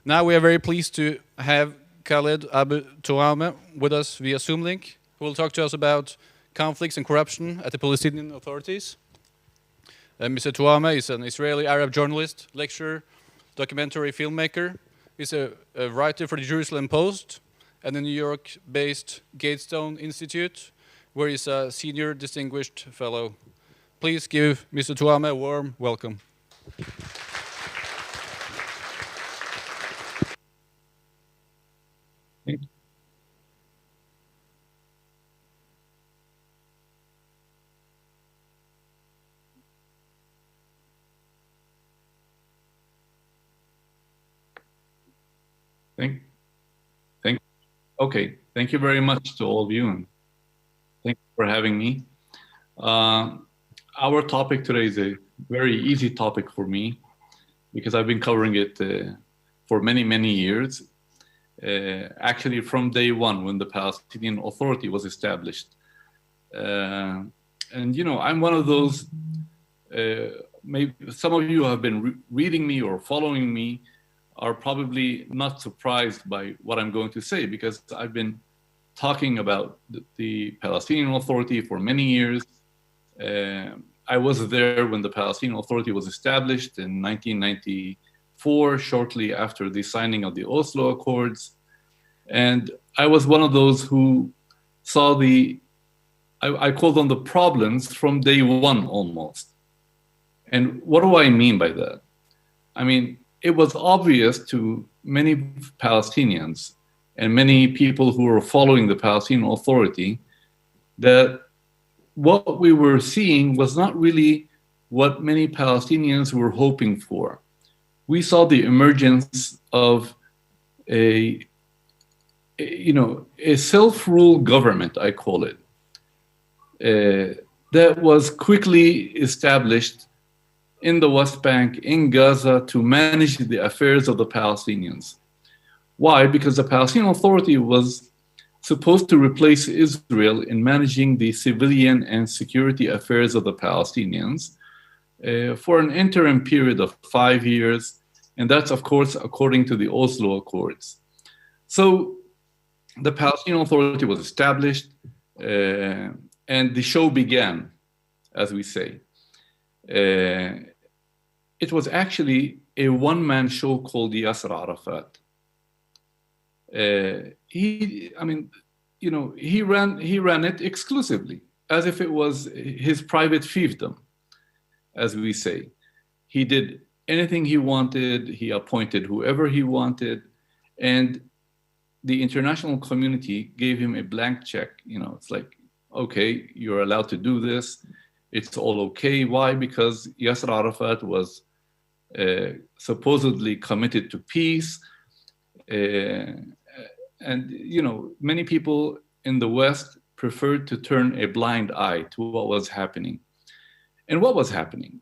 Now we are very pleased to have Khaled Abu Toameh with us via Zoom link, who will talk to us about conflicts and corruption at the Palestinian authorities. Mr. Toameh is an Israeli Arab journalist, lecturer, documentary filmmaker. He's a writer for the Jerusalem Post and the New York-based Gatestone Institute, where he's a senior distinguished fellow. Please give Mr. Toameh a warm welcome. Thank you very much to all of you, and thank you for having me. Our topic today is a very easy topic for me because I've been covering it for many, many years. Actually, from day one when the Palestinian Authority was established. And you know, I'm one of those, maybe some of you have been reading me or following me are probably not surprised by what I'm going to say because I've been talking about the Palestinian Authority for many years. I was there when the Palestinian Authority was established in 1994, shortly after the signing of the Oslo Accords. And I was one of those who saw I call them the problems from day one almost. And what do I mean by that? I mean, it was obvious to many Palestinians and many people who were following the Palestinian Authority that what we were seeing was not really what many Palestinians were hoping for. We saw the emergence of a self-rule government, I call it, that was quickly established in the West Bank, in Gaza, to manage the affairs of the Palestinians. Why? Because the Palestinian Authority was supposed to replace Israel in managing the civilian and security affairs of the Palestinians for an interim period of 5 years. And that's, of course, according to the Oslo Accords. So the Palestinian Authority was established and the show began, as we say. It was actually a one-man show called Yasser Arafat. He ran it exclusively, as if it was his private fiefdom, as we say. He did anything he wanted. He appointed whoever he wanted, and the international community gave him a blank check. You know, it's like, okay, you're allowed to do this. It's all okay. Why? Because Yasser Arafat was supposedly committed to peace. And, you know, many people in the West preferred to turn a blind eye to what was happening. And what was happening?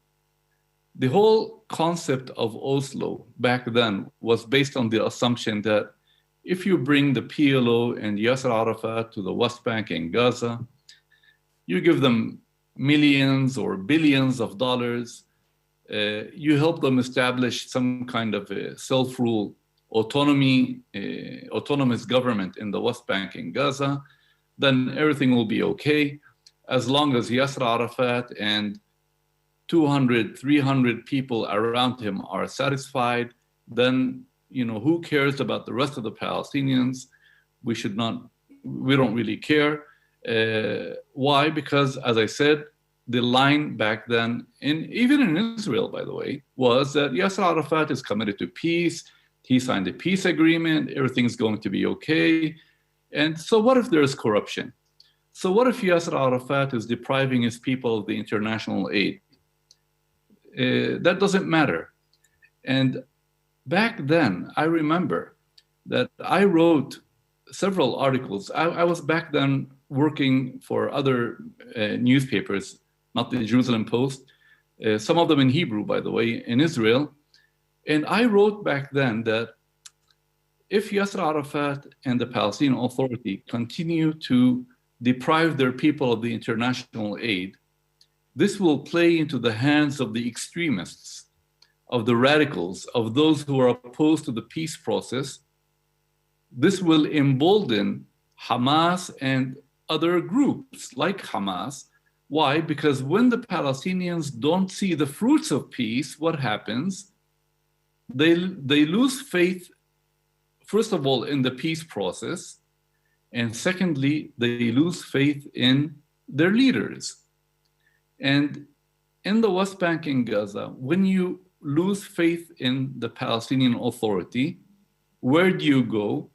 The whole concept of Oslo back then was based on the assumption that if you bring the PLO and Yasser Arafat to the West Bank and Gaza, you give them millions or billions of dollars, you help them establish some kind of a self-rule autonomous government in the West Bank and Gaza, then everything will be okay. As long as Yasser Arafat and 200, 300 people around him are satisfied, then, you know, who cares about the rest of the Palestinians? We don't really care. Why? Because, as I said, the line back then, even in Israel, by the way, was that Yasser Arafat is committed to peace. He signed a peace agreement. Everything's going to be okay. And so what if there's corruption? So what if Yasser Arafat is depriving his people of the international aid? That doesn't matter. And back then, I remember that I wrote several articles. I was back then working for other newspapers, not the Jerusalem Post, some of them in Hebrew, by the way, in Israel. And I wrote back then that if Yasser Arafat and the Palestinian Authority continue to deprive their people of the international aid, this will play into the hands of the extremists of the radicals, of those who are opposed to the peace process, this will embolden Hamas and other groups like Hamas. Why? Because when the Palestinians don't see the fruits of peace, what happens? They lose faith, first of all, in the peace process, and secondly, they lose faith in their leaders. And in the West Bank and Gaza, when you lose faith in the Palestinian Authority, where do you go?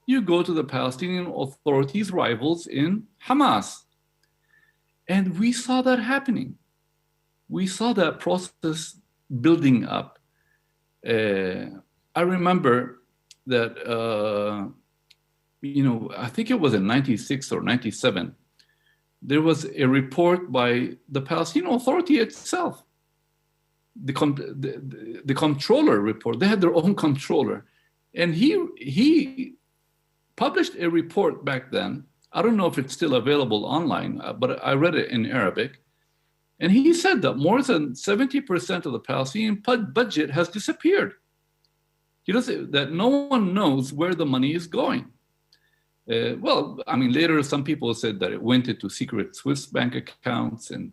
You go to the Palestinian Authority's rivals in Hamas. And we saw that happening. We saw that process building up. I remember that, I think it was in 96 or 97, there was a report by the Palestinian Authority itself. The controller report, they had their own controller. And he published a report back then. I don't know if it's still available online, but I read it in Arabic. And he said that more than 70% of the Palestinian budget has disappeared. That no one knows where the money is going. Later some people said that it went into secret Swiss bank accounts and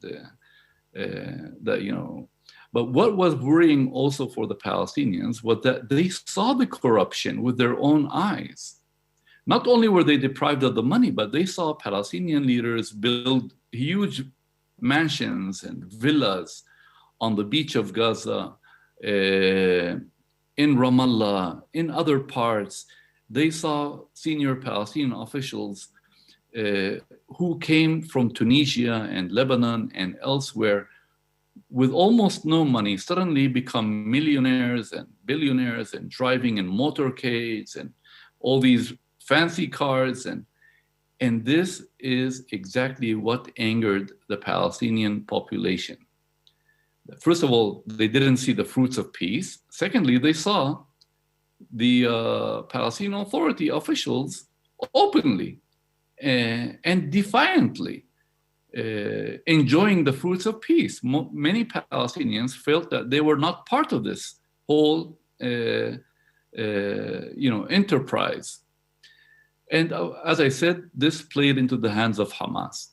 But what was worrying also for the Palestinians was that they saw the corruption with their own eyes. Not only were they deprived of the money, but they saw Palestinian leaders build huge mansions and villas on the beach of Gaza, in Ramallah, in other parts. They saw senior Palestinian officials who came from Tunisia and Lebanon and elsewhere with almost no money suddenly become millionaires and billionaires and driving in motorcades and all these fancy cars. And this is exactly what angered the Palestinian population. First of all, they didn't see the fruits of peace. Secondly, they saw the Palestinian Authority officials openly and defiantly enjoying the fruits of peace. Many Palestinians felt that they were not part of this whole enterprise. And as I said, this played into the hands of Hamas.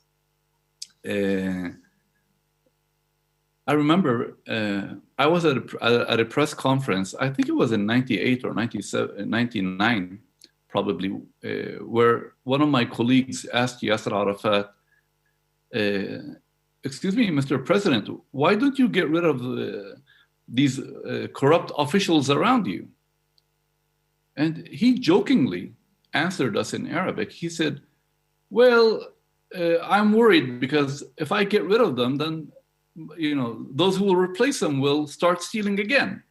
I remember I was at a press conference, I think it was in 98 or 97, 99 probably, where one of my colleagues asked Yasser Arafat, excuse me, Mr. President, why don't you get rid of these corrupt officials around you? And he jokingly answered us in Arabic. He said, well, I'm worried because if I get rid of them, then those who will replace them will start stealing again.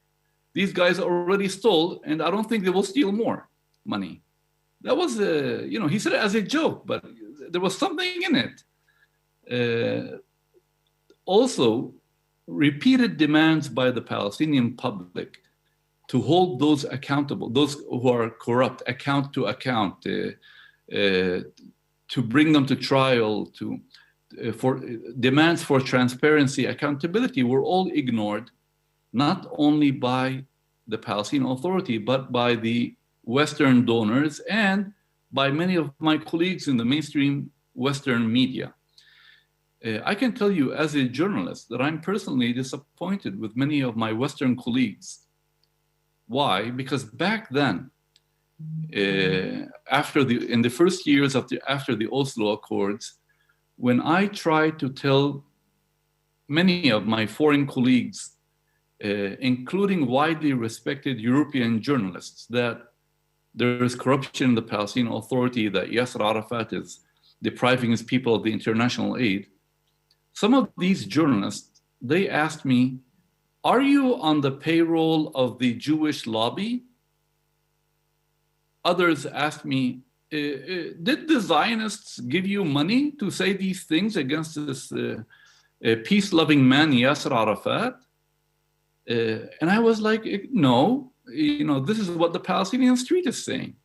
These guys already stole, and I don't think they will steal more money. That was, he said it as a joke, but there was something in it. Also, repeated demands by the Palestinian public to hold those accountable, those who are corrupt, account to account, to bring them to trial, for demands for transparency, accountability were all ignored, not only by the Palestinian Authority, but by the Western donors and by many of my colleagues in the mainstream Western media. I can tell you as a journalist that I'm personally disappointed with many of my Western colleagues. Why? Because back then, in the first years after the Oslo Accords, when I tried to tell many of my foreign colleagues, including widely respected European journalists, that there is corruption in the Palestinian Authority, that Yasser Arafat is depriving his people of the international aid, some of these journalists, they asked me, are you on the payroll of the Jewish lobby? Others asked me, did the Zionists give you money to say these things against this peace-loving man, Yasser Arafat? And I was like, no, this is what the Palestinian street is saying.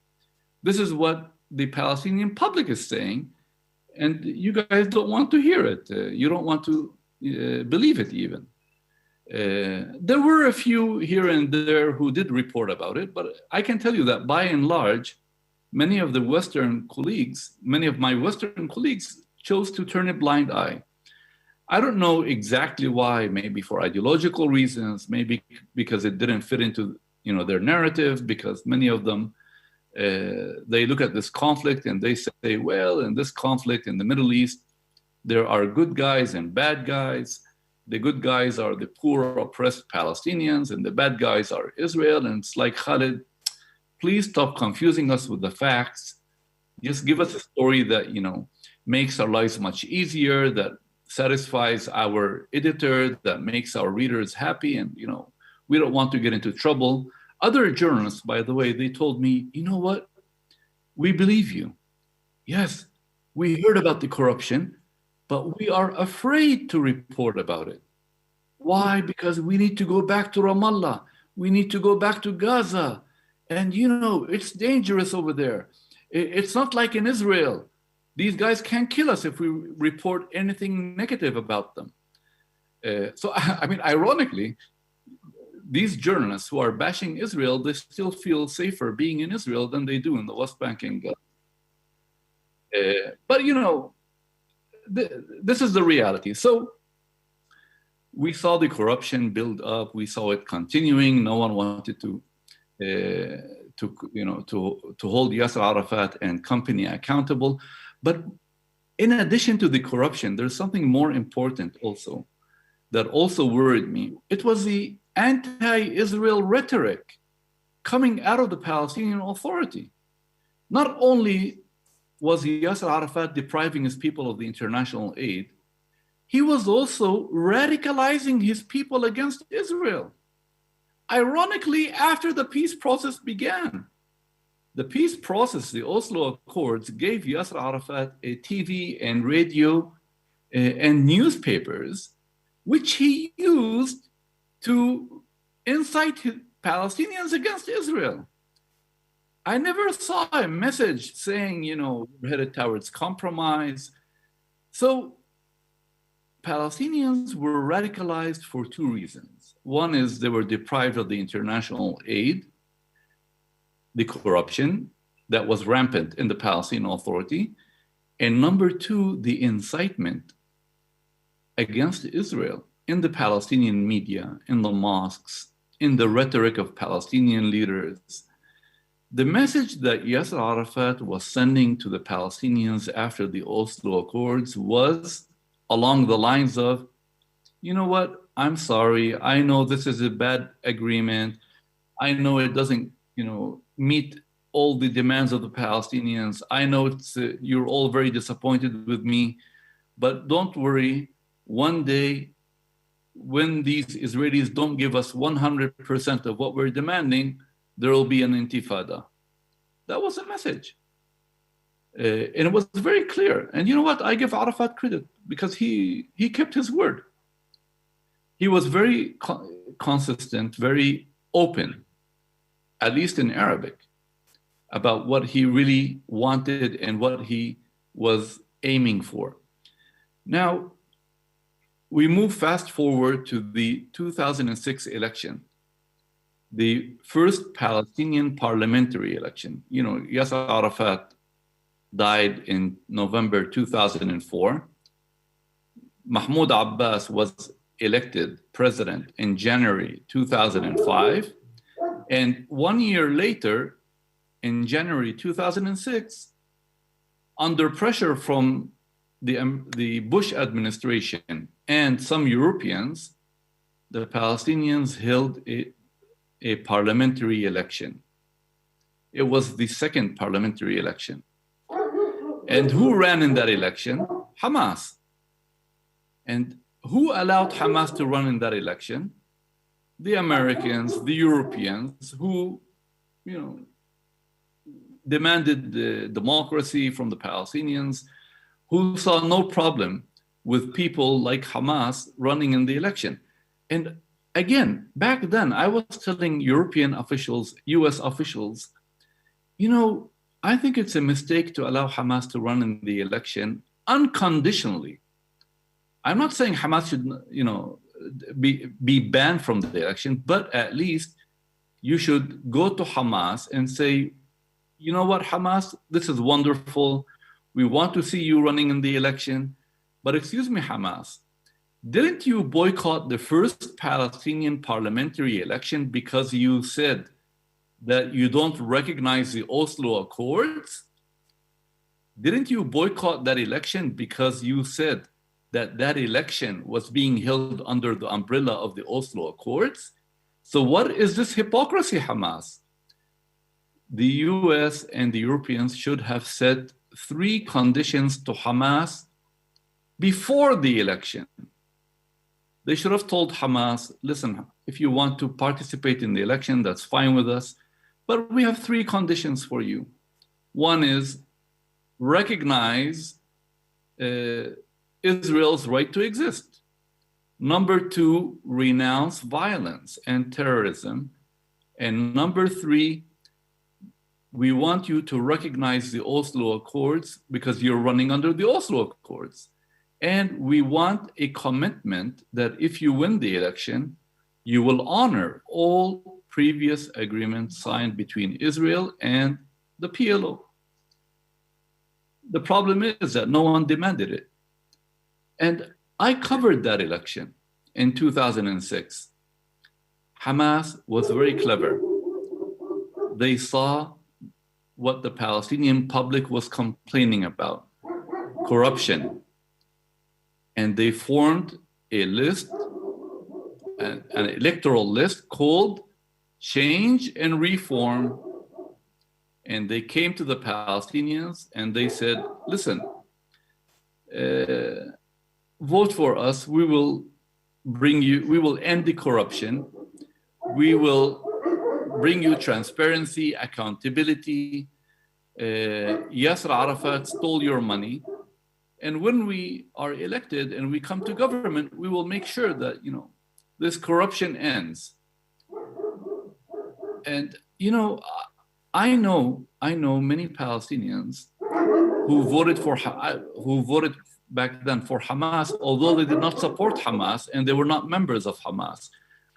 This is what the Palestinian public is saying. And you guys don't want to hear it. You don't want to believe it even. There were a few here and there who did report about it, but I can tell you that by and large, many of my Western colleagues chose to turn a blind eye. I don't know exactly why, maybe for ideological reasons, maybe because it didn't fit into their narrative, because many of them, they look at this conflict and they say, well, in this conflict in the Middle East, there are good guys and bad guys. The good guys are the poor, oppressed Palestinians, and the bad guys are Israel. And it's like, Khaled, please stop confusing us with the facts. Just give us a story that, makes our lives much easier, that satisfies our editor, that makes our readers happy. And, we don't want to get into trouble. Other journalists, by the way, they told me, you know what? We believe you. Yes, we heard about the corruption, but we are afraid to report about it. Why? Because we need to go back to Ramallah. We need to go back to Gaza. And, it's dangerous over there. It's not like in Israel. These guys can't kill us if we report anything negative about them. So, ironically, these journalists who are bashing Israel, they still feel safer being in Israel than they do in the West Bank and Gaza. But, this is the reality. So we saw the corruption build up. We saw it continuing. No one wanted to hold Yasser Arafat and company accountable. But in addition to the corruption, there's something more important also that also worried me. It was the anti-Israel rhetoric coming out of the Palestinian Authority. Not only was Yasser Arafat depriving his people of the international aid, he was also radicalizing his people against Israel. Ironically, after the peace process began, the peace process, the Oslo Accords, gave Yasser Arafat a TV and radio and newspapers, which he used to incite Palestinians against Israel. I never saw a message saying, we're headed towards compromise. So Palestinians were radicalized for two reasons. One is they were deprived of the international aid, the corruption that was rampant in the Palestinian Authority. And number two, the incitement against Israel in the Palestinian media, in the mosques, in the rhetoric of Palestinian leaders. The message that Yasser Arafat was sending to the Palestinians after the Oslo Accords was along the lines of, you know what, I'm sorry, I know this is a bad agreement. I know it doesn't, meet all the demands of the Palestinians. I know you're all very disappointed with me, but don't worry, one day when these Israelis don't give us 100% of what we're demanding, there will be an intifada. That was a message. And it was very clear. And you know what? I give Arafat credit because he kept his word. He was very consistent, very open, at least in Arabic, about what he really wanted and what he was aiming for. Now, we move fast forward to the 2006 election, the first Palestinian parliamentary election. Yasser Arafat died in November 2004. Mahmoud Abbas was elected president in January 2005. And 1 year later, in January 2006, under pressure from the Bush administration and some Europeans, the Palestinians held a parliamentary election. It was the second parliamentary election. And who ran in that election? Hamas. And who allowed Hamas to run in that election? The Americans, the Europeans, who, demanded the democracy from the Palestinians, who saw no problem with people like Hamas running in the election. And again, back then, I was telling European officials, US officials, I think it's a mistake to allow Hamas to run in the election unconditionally. I'm not saying Hamas should, be banned from the election, but at least you should go to Hamas and say, you know what, Hamas, this is wonderful. We want to see you running in the election. But excuse me, Hamas, didn't you boycott the first Palestinian parliamentary election because you said that you don't recognize the Oslo Accords? Didn't you boycott that election because you said that that election was being held under the umbrella of the Oslo Accords? So what is this hypocrisy, Hamas? The US and the Europeans should have set 3 conditions to Hamas before the election. They should have told Hamas, listen, if you want to participate in the election, that's fine with us, but we have 3 conditions for you. One is recognize Israel's right to exist. Number 2, renounce violence and terrorism. And number 3, we want you to recognize the Oslo Accords because you're running under the Oslo Accords. And we want a commitment that if you win the election, you will honor all previous agreements signed between Israel and the PLO. The problem is that no one demanded it. And I covered that election in 2006. Hamas was very clever. They saw what the Palestinian public was complaining about, corruption. And they formed a list, an electoral list called Change and Reform. And they came to the Palestinians and they said, listen, vote for us. We will end the corruption. We will bring you transparency, accountability. Yasser Arafat stole your money. And when we are elected and we come to government, we will make sure that, this corruption ends. And, I know many Palestinians who voted back then for Hamas, although they did not support Hamas and they were not members of Hamas.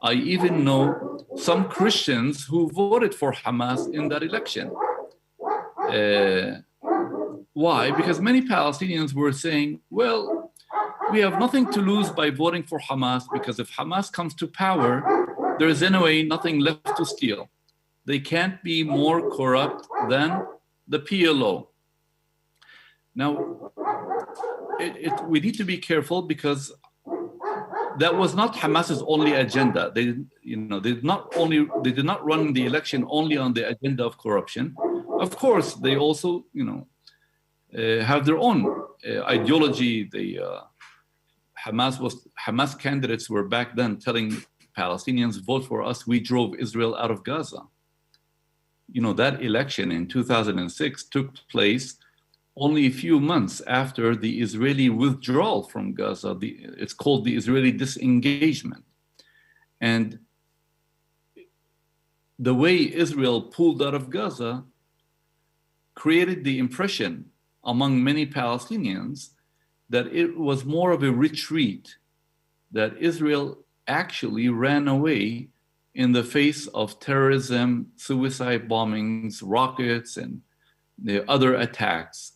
I even know some Christians who voted for Hamas in that election. Why? Because many Palestinians were saying, well, we have nothing to lose by voting for Hamas because if Hamas comes to power, there is anyway nothing left to steal. They can't be more corrupt than the PLO. Now, we need to be careful because that was not Hamas's only agenda. They did not run the election only on the agenda of corruption. Of course, they also, have their own ideology. Hamas candidates were back then telling Palestinians, vote for us. We drove Israel out of Gaza. That election in 2006 took place only a few months after the Israeli withdrawal from Gaza. It's called the Israeli Disengagement. And the way Israel pulled out of Gaza created the impression among many Palestinians that it was more of a retreat, that Israel actually ran away in the face of terrorism, suicide bombings, rockets, and the other attacks.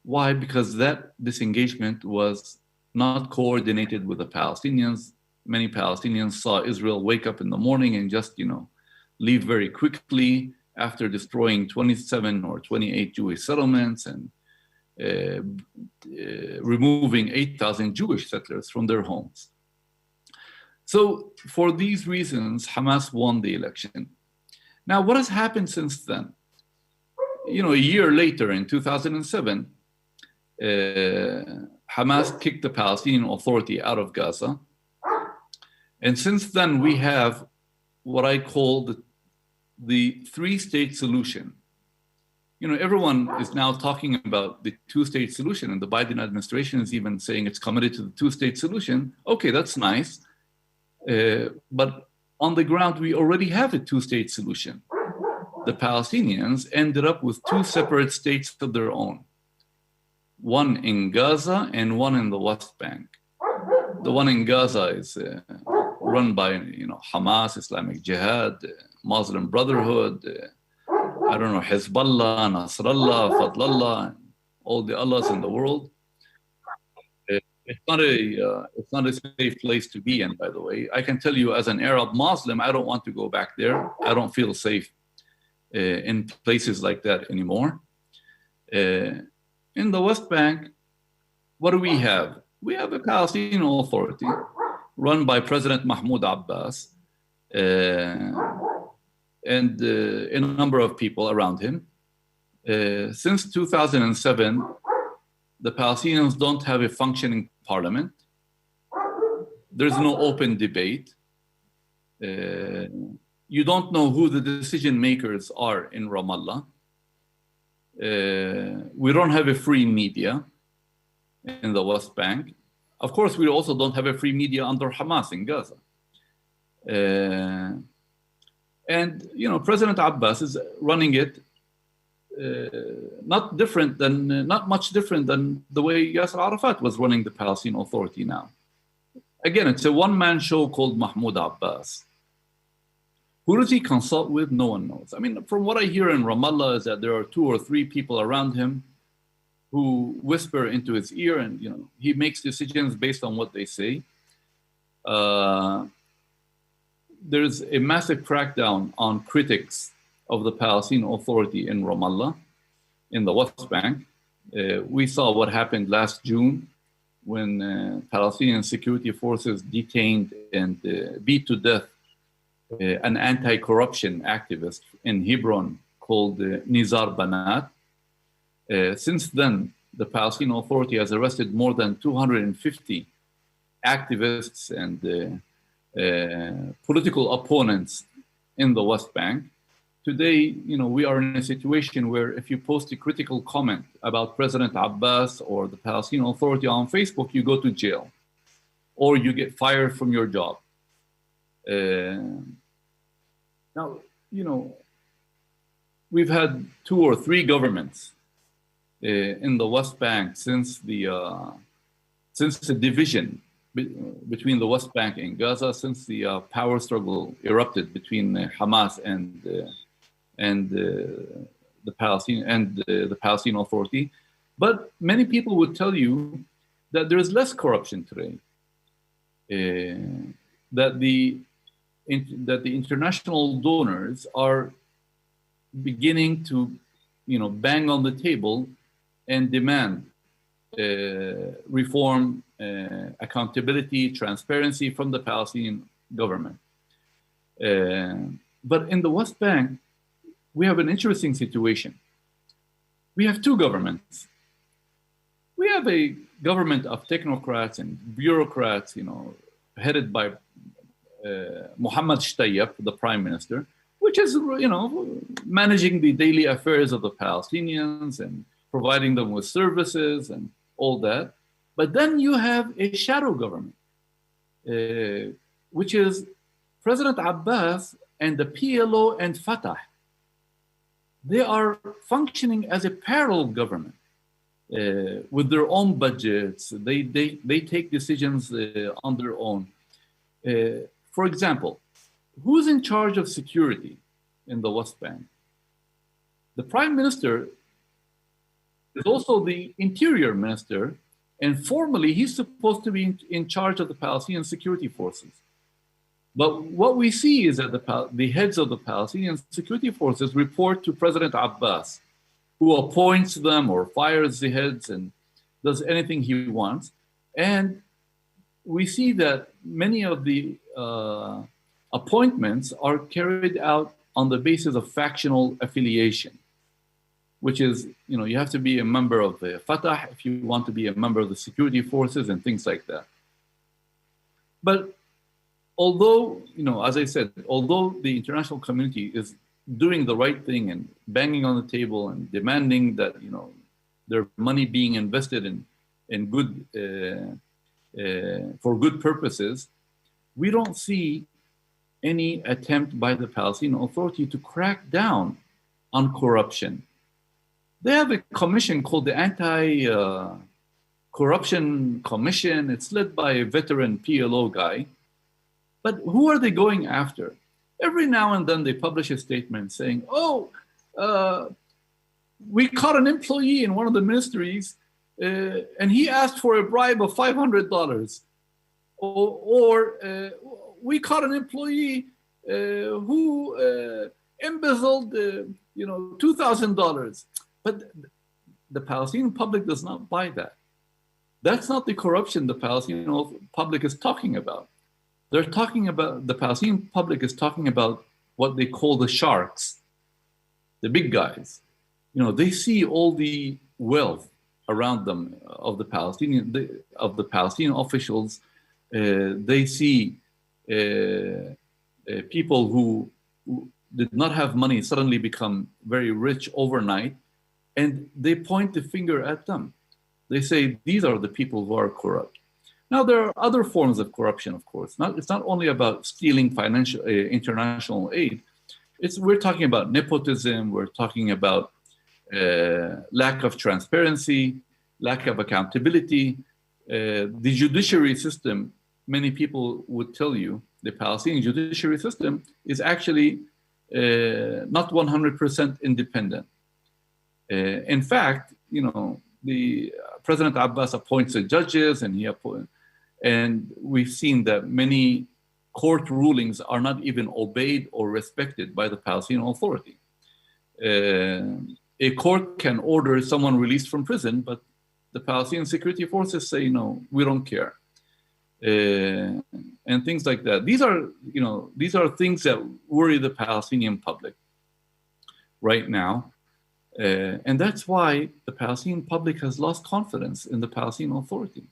Why? Because that disengagement was not coordinated with the Palestinians. Many Palestinians saw Israel wake up in the morning and just, leave very quickly after destroying 27 or 28 Jewish settlements and removing 8,000 Jewish settlers from their homes. So for these reasons, Hamas won the election. Now, what has happened since then? A year later in 2007, Hamas kicked the Palestinian Authority out of Gaza. And since then, we have what I call the 3-state solution. Everyone is now talking about the 2-state solution, and the Biden administration is even saying it's committed to the 2-state solution. Okay, that's nice. But on the ground, we already have a 2-state solution. The Palestinians ended up with 2 separate states of their own, one in Gaza and one in the West Bank. The one in Gaza is run by, Hamas, Islamic Jihad, Muslim Brotherhood, I don't know, Hezbollah, Nasrallah, Fadlallah, all the Allahs in the world. It's not a safe place to be in, by the way. I can tell you as an Arab Muslim, I don't want to go back there. I don't feel safe in places like that anymore. In the West Bank, what do we have? We have a Palestinian Authority run by President Mahmoud Abbas and a number of people around him. Since 2007, the Palestinians don't have a functioning parliament. There's no open debate. You don't know who the decision makers are in Ramallah. We don't have a free media in the West Bank. Of course, we also don't have a free media under Hamas in Gaza. And President Abbas is running it not much different than the way Yasser Arafat was running the Palestinian Authority now. Again, it's a one-man show called Mahmoud Abbas. Who does he consult with? No one knows. I mean, from what I hear in Ramallah is that there are 2 or 3 people around him who whisper into his ear, and he makes decisions based on what they say. There's a massive crackdown on critics of the Palestinian Authority in Ramallah, in the West Bank. We saw what happened last June when Palestinian security forces detained and beat to death an anti-corruption activist in Hebron called Nizar Banat. Since then, the Palestinian Authority has arrested more than 250 activists and political opponents in the West Bank. Today, we are in a situation where if you post a critical comment about President Abbas or the Palestinian Authority on Facebook, you go to jail or you get fired from your job. Now, we've had 2 or 3 governments in the West Bank since the division between the West Bank and Gaza, since the power struggle erupted between Hamas and the Palestinian Authority. But many people would tell you that there is less corruption today, that the international donors are beginning to, bang on the table and demand reform, accountability, transparency from the Palestinian government. But in the West Bank, we have an interesting situation. We have 2 governments. We have a government of technocrats and bureaucrats, headed by Mohammed Shtayeb, the prime minister, which is, managing the daily affairs of the Palestinians and providing them with services and all that. But then you have a shadow government, which is President Abbas and the PLO and Fatah. They are functioning as a parallel government with their own budgets. They take decisions on their own. For example, who's in charge of security in the West Bank? The prime minister is also the interior minister, and formally he's supposed to be in charge of the Palestinian security forces. But what we see is that the heads of the Palestinian security forces report to President Abbas, who appoints them or fires the heads and does anything he wants. And we see that many of the appointments are carried out on the basis of factional affiliation, which is, you have to be a member of the Fatah if you want to be a member of the security forces and things like that. But although, as I said, although the international community is doing the right thing and banging on the table and demanding that, their money being invested in good, for good purposes, we don't see any attempt by the Palestinian Authority to crack down on corruption. They have a commission called the corruption commission. It's led by a veteran PLO guy. But who are they going after? Every now and then they publish a statement saying, oh, we caught an employee in one of the ministries and he asked for a bribe of $500. Or we caught an employee who embezzled, $2,000. But the Palestinian public does not buy that. That's not the corruption the Palestinian public is talking about. They're talking about, the Palestinian public is talking about what they call the sharks, the big guys. They see all the wealth around them of the Palestinian officials. They see people who did not have money suddenly become very rich overnight, and they point the finger at them. They say, these are the people who are corrupt. Now, there are other forms of corruption, of course. It's not only about stealing financial international aid. We're talking about nepotism. We're talking about lack of transparency, lack of accountability. The judiciary system, many people would tell you, the Palestinian judiciary system is actually not 100% independent. In fact, the President Abbas appoints the judges, and we've seen that many court rulings are not even obeyed or respected by the Palestinian Authority. A court can order someone released from prison, but the Palestinian security forces say, no, we don't care. And things like that. These are things that worry the Palestinian public right now. And that's why the Palestinian public has lost confidence in the Palestinian Authority.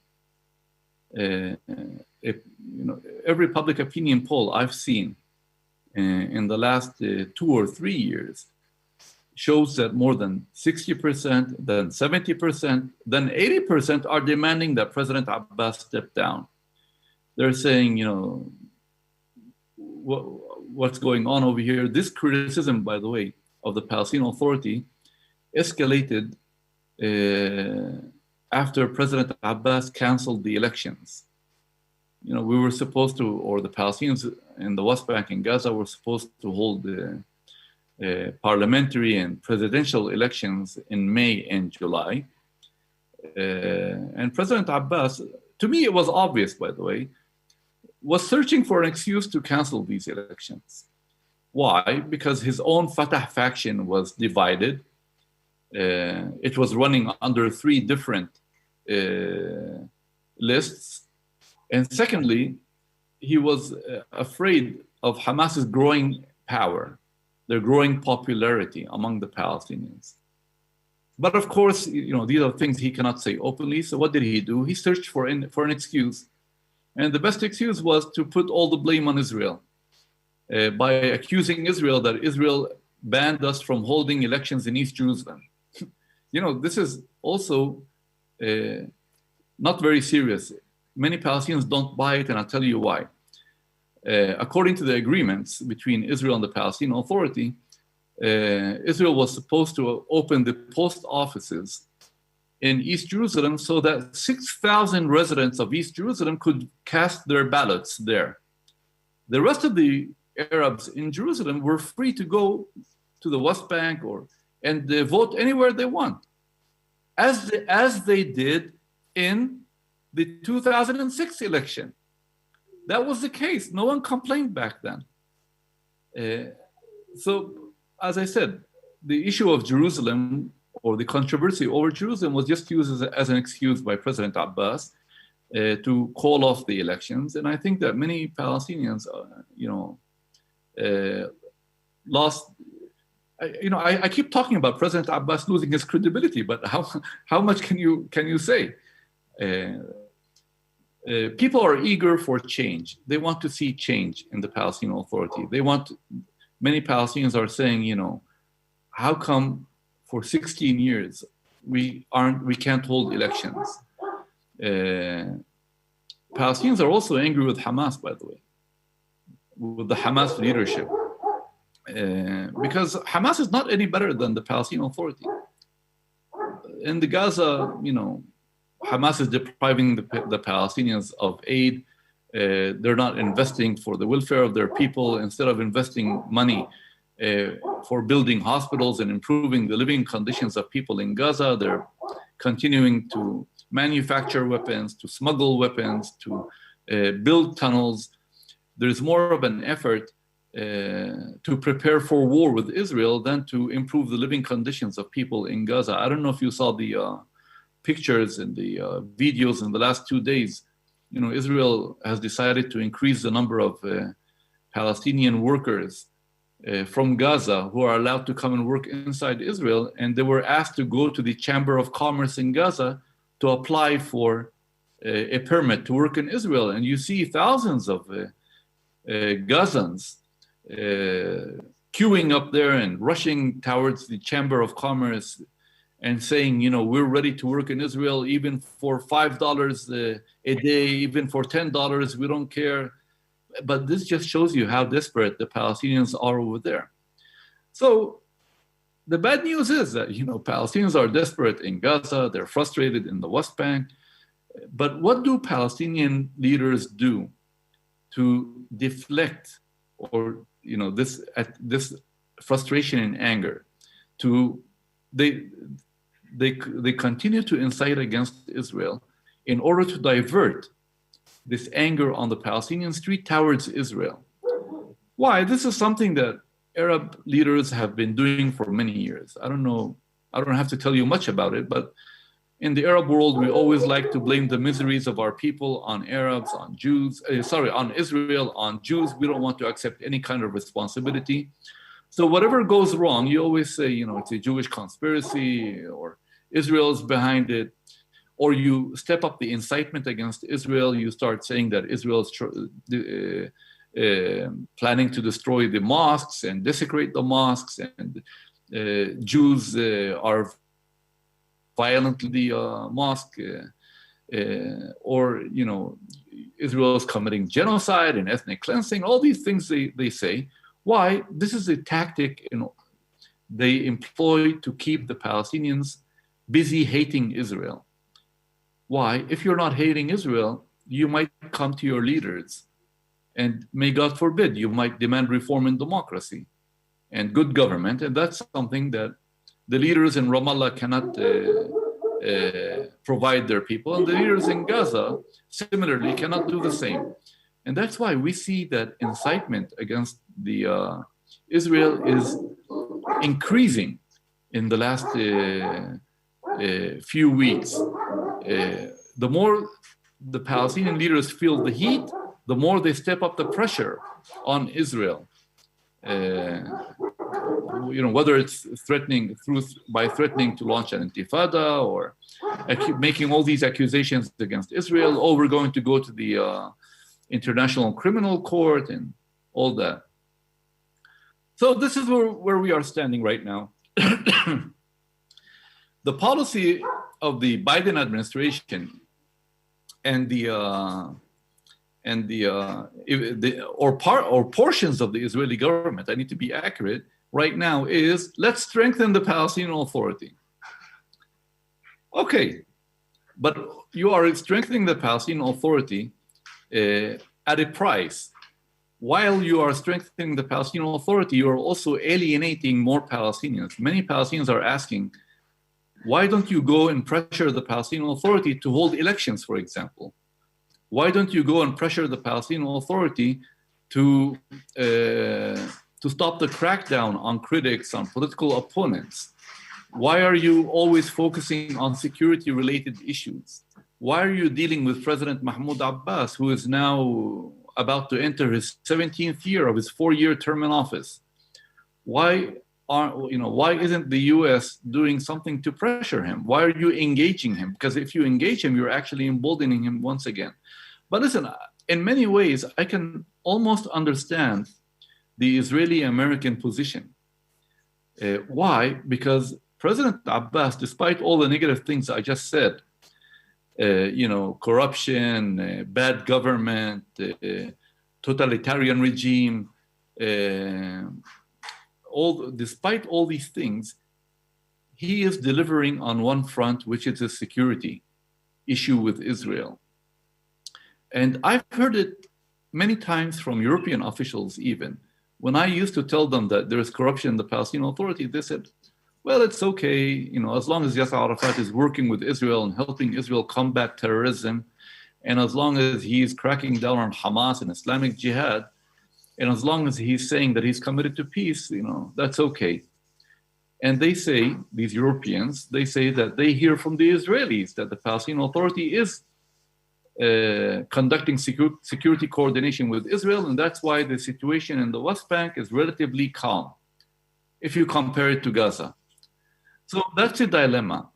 Every public opinion poll I've seen in the last 2 or 3 years shows that more than 60%, then 70%, then 80% are demanding that President Abbas step down. They're saying, what's going on over here? This criticism, by the way, of the Palestinian Authority escalated after President Abbas canceled the elections. We were supposed to, or the Palestinians in the West Bank and Gaza were supposed to hold parliamentary and presidential elections in May and July. And President Abbas, to me it was obvious, by the way, was searching for an excuse to cancel these elections. Why? Because his own Fatah faction was divided. It was running under 3 different lists. And secondly, he was afraid of Hamas's growing power, their growing popularity among the Palestinians. But of course, these are things he cannot say openly. So what did he do? He searched for an excuse. And the best excuse was to put all the blame on Israel by accusing Israel that Israel banned us from holding elections in East Jerusalem. This is also not very serious. Many Palestinians don't buy it, and I'll tell you why. According to the agreements between Israel and the Palestinian Authority, Israel was supposed to open the post offices in East Jerusalem so that 6,000 residents of East Jerusalem could cast their ballots there. The rest of the Arabs in Jerusalem were free to go to the West Bank and vote anywhere they want, as they did in the 2006 election. That was the case. No one complained back then. So, as I said, the issue of Jerusalem or the controversy over Jerusalem was just used as an excuse by President Abbas to call off the elections. And I think that many Palestinians, lost. I keep talking about President Abbas losing his credibility, but how much can you say? People are eager for change. They want to see change in the Palestinian Authority. Many Palestinians are saying, how come for 16 years we can't hold elections? Palestinians are also angry with Hamas, by the way, with the Hamas leadership, because Hamas is not any better than the Palestinian Authority. In the Gaza, Hamas is depriving the Palestinians of aid. They're not investing for the welfare of their people. Instead of investing money for building hospitals and improving the living conditions of people in Gaza, they're continuing to manufacture weapons, to smuggle weapons, to build tunnels. There's more of an effort to prepare for war with Israel than to improve the living conditions of people in Gaza. I don't know if you saw the pictures and the videos in the last 2 days. You know, Israel has decided to increase the number of Palestinian workers from Gaza who are allowed to come and work inside Israel, and they were asked to go to the Chamber of Commerce in Gaza to apply for a permit to work in Israel. And you see thousands of Gazans queuing up there and rushing towards the Chamber of Commerce and saying, you know, we're ready to work in Israel even for $5 a day, even for $10, we don't care. But this just shows you how desperate the Palestinians are over there. So the bad news is that, you know, Palestinians are desperate in Gaza, they're frustrated in the West Bank. But what do Palestinian leaders do to deflect or, you know, this frustration and anger? They continue to incite against Israel in order to divert this anger on the Palestinian street towards Israel. Why? This is something that Arab leaders have been doing for many years. I don't know, I don't have to tell you much about it, but in the Arab world, we always like to blame the miseries of our people on Arabs, on Jews, on Israel, on Jews. We don't want to accept any kind of responsibility. So whatever goes wrong, you always say, you know, it's a Jewish conspiracy or Israel's behind it. Or you step up the incitement against Israel. You start saying that Israel's planning to destroy the mosques and desecrate the mosques, and Jews are violently the mosque, or, you know, Israel is committing genocide and ethnic cleansing. All these things they say. Why? This is a tactic they employ to keep the Palestinians busy hating Israel. Why? If you're not hating Israel, you might come to your leaders and, may God forbid, you might demand reform and democracy and good government. And that's something that the leaders in Ramallah cannot provide their people. And the leaders in Gaza, similarly, cannot do the same. And that's why we see that incitement against the Israel is increasing in the last few weeks. The more the Palestinian leaders feel the heat, the more they step up the pressure on Israel. You know, whether it's by threatening to launch an intifada or making all these accusations against Israel. Oh, we're going to go to the International Criminal Court and all that. So this is where we are standing right now. The policy of the Biden administration and portions of the Israeli government, I need to be accurate, right now is, let's strengthen the Palestinian Authority. Okay, but you are strengthening the Palestinian Authority at a price. While you are strengthening the Palestinian Authority, you are also alienating more Palestinians. Many Palestinians are asking, why don't you go and pressure the Palestinian Authority to hold elections, for example? Why don't you go and pressure the Palestinian Authority to stop the crackdown on critics, on political opponents? Why are you always focusing on security-related issues? Why are you dealing with President Mahmoud Abbas, who is now about to enter his 17th year of his 4-year term in office? Why isn't the U.S. doing something to pressure him? Why are you engaging him? Because if you engage him, you're actually emboldening him once again. But listen, in many ways, I can almost understand the Israeli-American position. Why? Because President Abbas, despite all the negative things I just said, corruption, bad government, totalitarian regime, despite all these things, he is delivering on one front, which is his security. issue with Israel. And I've heard it many times from European officials even. When I used to tell them that there is corruption in the Palestinian Authority, they said, well, it's okay, you know, as long as Yasser Arafat is working with Israel and helping Israel combat terrorism, and as long as he's cracking down on Hamas and Islamic Jihad, and as long as he's saying that he's committed to peace, you know, that's okay. And they say, these Europeans, they say that they hear from the Israelis that the Palestinian Authority is conducting security coordination with Israel, and that's why the situation in the West Bank is relatively calm, if you compare it to Gaza. So that's a dilemma.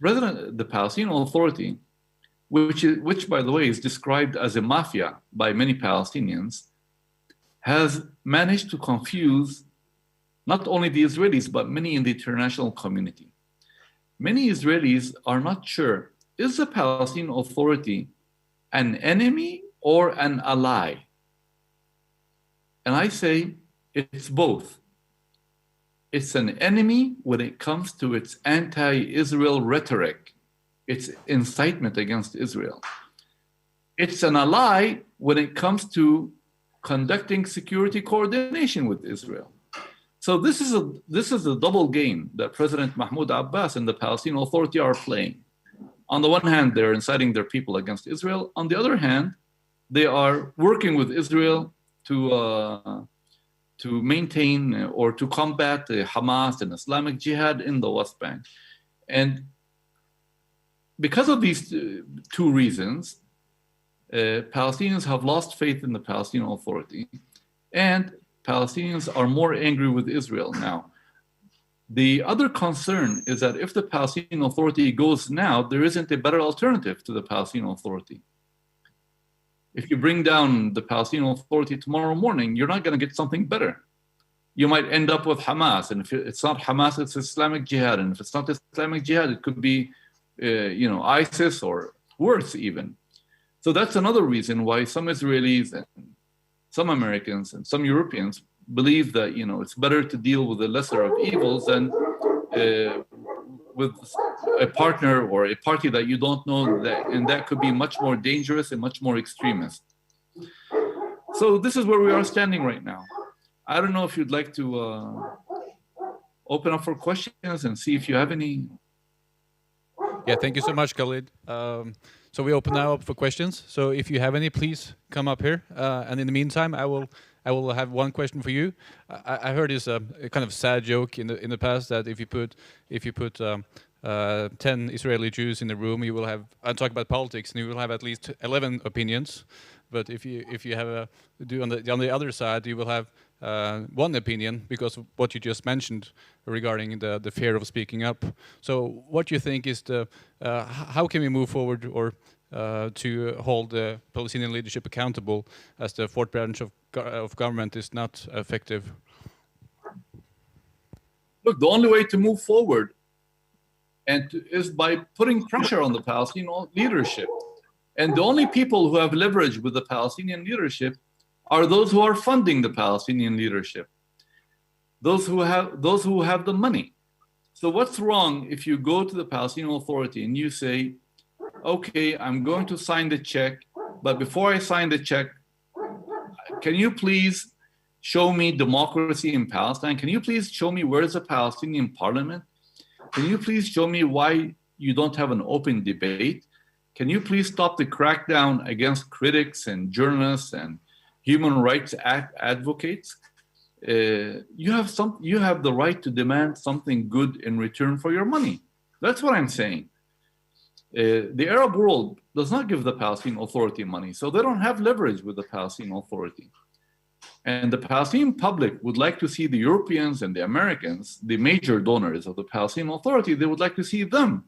The Palestinian Authority, which by the way is described as a mafia by many Palestinians, has managed to confuse not only the Israelis, but many in the international community. Many Israelis are not sure, is the Palestinian Authority an enemy or an ally? And I say it's both. It's an enemy when it comes to its anti-Israel rhetoric, its incitement against Israel. It's an ally when it comes to conducting security coordination with Israel. So this is a double game that President Mahmoud Abbas and the Palestinian Authority are playing. On the one hand, they're inciting their people against Israel. On the other hand, they are working with Israel to maintain or to combat Hamas and Islamic Jihad in the West Bank. And because of these two reasons, Palestinians have lost faith in the Palestinian Authority, and Palestinians are more angry with Israel now. The other concern is that if the Palestinian Authority goes now, there isn't a better alternative to the Palestinian Authority. If you bring down the Palestinian Authority tomorrow morning, you're not going to get something better. You might end up with Hamas, and if it's not Hamas, it's Islamic Jihad, and if it's not Islamic Jihad, it could be, ISIS or worse even. So that's another reason why some Israelis and some Americans and some Europeans believe that it's better to deal with the lesser of evils than with a partner or a party that you don't know, and that could be much more dangerous and much more extremist. So this is where we are standing right now. I don't know if you'd like to open up for questions and see if you have any. Yeah, thank you so much, Khaled. So we open now up for questions. So if you have any, please come up here. And in the meantime, I will have one question for you. I heard this a kind of sad joke in the past that if you put 10 Israeli Jews in the room, you will have. I'm talking about politics, and you will have at least 11 opinions. But if you have on the other side, you will have one opinion because of what you just mentioned regarding the fear of speaking up. So what do you think is how can we move forward or to hold the Palestinian leadership accountable as the fourth branch of government is not effective? Look, the only way to move forward is by putting pressure on the Palestinian leadership. And the only people who have leverage with the Palestinian leadership are those who are funding the Palestinian leadership, those who have the money. So what's wrong if you go to the Palestinian Authority and you say, okay, I'm going to sign the check, but before I sign the check, can you please show me democracy in Palestine? Can you please show me where is the Palestinian parliament? Can you please show me why you don't have an open debate? Can you please stop the crackdown against critics and journalists and human rights advocates? You have the right to demand something good in return for your money. That's what I'm saying. The Arab world does not give the Palestinian Authority money, so they don't have leverage with the Palestinian Authority. And the Palestinian public would like to see the Europeans and the Americans, the major donors of the Palestinian Authority, they would like to see them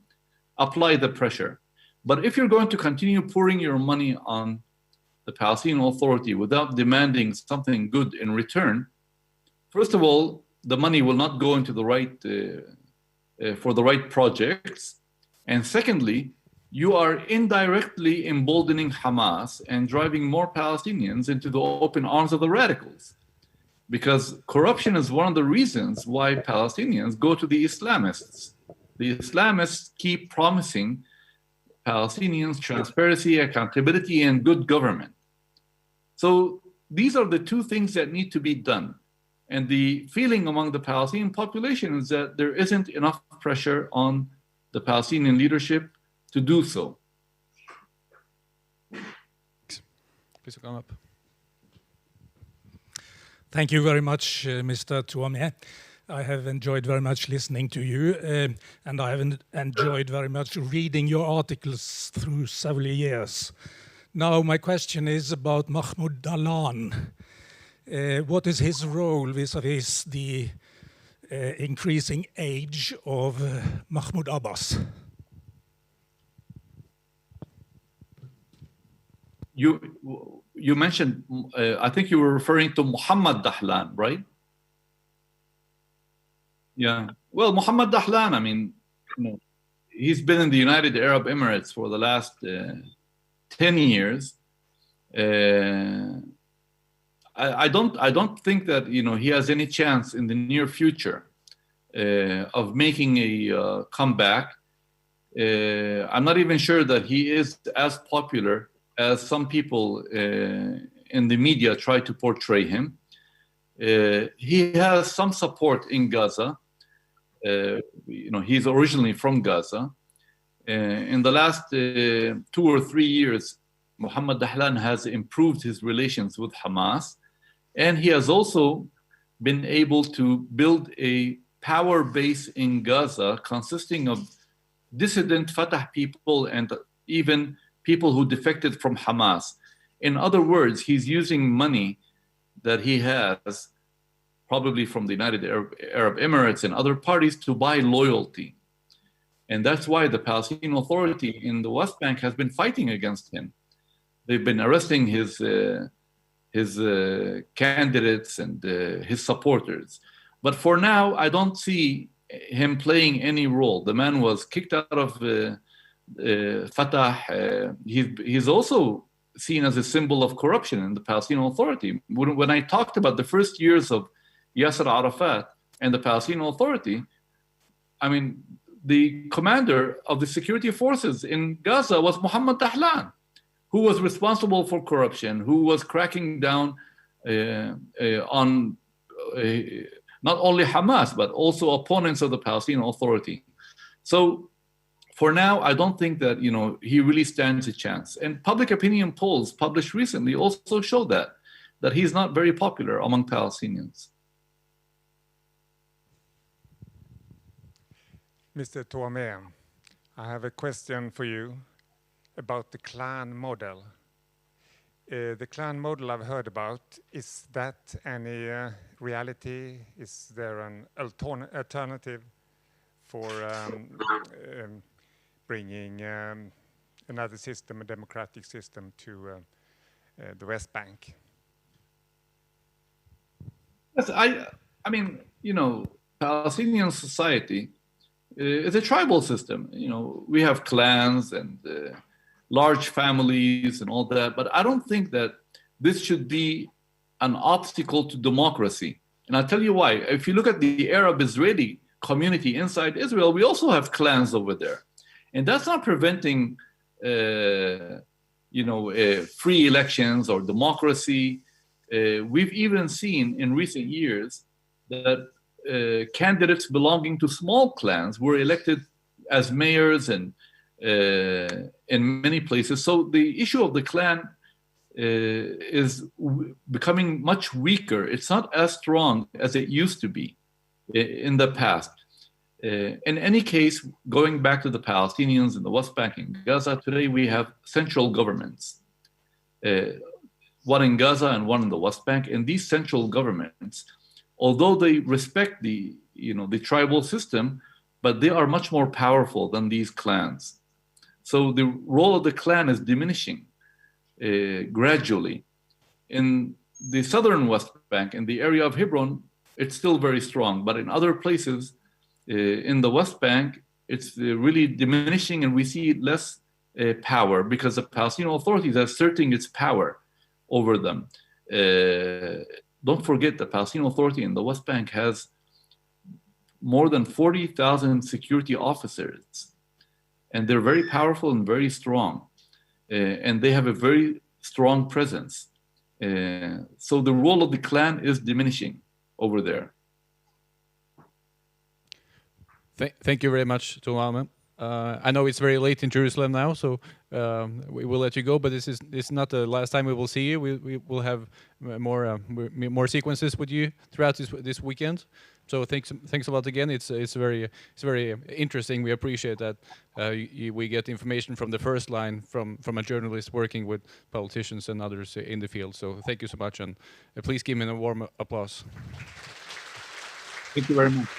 apply the pressure. But if you're going to continue pouring your money on the Palestinian Authority without demanding something good in return, first of all, the money will not go into the right for the right projects. And secondly, you are indirectly emboldening Hamas and driving more Palestinians into the open arms of the radicals. Because corruption is one of the reasons why Palestinians go to the Islamists. The Islamists keep promising Palestinians, transparency, accountability, and good government. So these are the two things that need to be done. And the feeling among the Palestinian population is that there isn't enough pressure on the Palestinian leadership to do so. Please come up. Thank you very much, Mr. Toameh. I have enjoyed very much listening to you, and I have enjoyed very much reading your articles through several years. Now, my question is about Mahmoud Dahlan. What is his role vis-à-vis the increasing age of Mahmoud Abbas? You mentioned, I think you were referring to Muhammad Dahlan, right? Yeah. Well, Muhammad Dahlan, I mean, he's been in the United Arab Emirates for the last 10 years. I don't think that he has any chance in the near future of making a comeback. I'm not even sure that he is as popular as some people in the media try to portray him. He has some support in Gaza. He's originally from Gaza. In the last 2 or 3 years, Muhammad Dahlan has improved his relations with Hamas, and he has also been able to build a power base in Gaza consisting of dissident Fatah people and even people who defected from Hamas. In other words, he's using money that he has, probably from the United Arab Emirates and other parties, to buy loyalty. And that's why the Palestinian Authority in the West Bank has been fighting against him. They've been arresting his candidates and his supporters. But for now, I don't see him playing any role. The man was kicked out of Fatah. He's also seen as a symbol of corruption in the Palestinian Authority. When I talked about the first years of Yasser Arafat and the Palestinian Authority, I mean, the commander of the security forces in Gaza was Muhammad Dahlan, who was responsible for corruption, who was cracking down on not only Hamas, but also opponents of the Palestinian Authority. So for now, I don't think that he really stands a chance. And public opinion polls published recently also show that he's not very popular among Palestinians. Mr. Toameh, I have a question for you about the clan model. The clan model I've heard about, is that any reality? Is there an alternative for bringing another system, a democratic system, to the West Bank? Yes, I mean, Palestinian society is a tribal system. We have clans and large families and all that, but I don't think that this should be an obstacle to democracy. And I'll tell you why. If you look at the Arab-Israeli community inside Israel, we also have clans over there. And that's not preventing, free elections or democracy. We've even seen in recent years that candidates belonging to small clans were elected as mayors and in many places. So the issue of the clan is becoming much weaker. It's not as strong as it used to be in the past. In any case, going back to the Palestinians in the West Bank and Gaza, today we have central governments, one in Gaza and one in the West Bank. And these central governments, although they respect the tribal system, but they are much more powerful than these clans. So the role of the clan is diminishing gradually. In the southern West Bank, in the area of Hebron, it's still very strong, but in other places in the West Bank, it's really diminishing, and we see less power because the Palestinian Authority is asserting its power over them. Don't forget, the Palestinian Authority in the West Bank has more than 40,000 security officers. and they're very powerful and very strong, and they have a very strong presence. So the role of the clan is diminishing over there. Thank you very much, Toameh. I know it's very late in Jerusalem now, so we will let you go. But this is not the last time we will see you. We will have more sequences with you throughout this weekend. So thanks a lot again. It's very interesting. We appreciate that we get information from the first line from a journalist working with politicians and others in the field. So thank you so much, and please give me a warm applause. Thank you very much.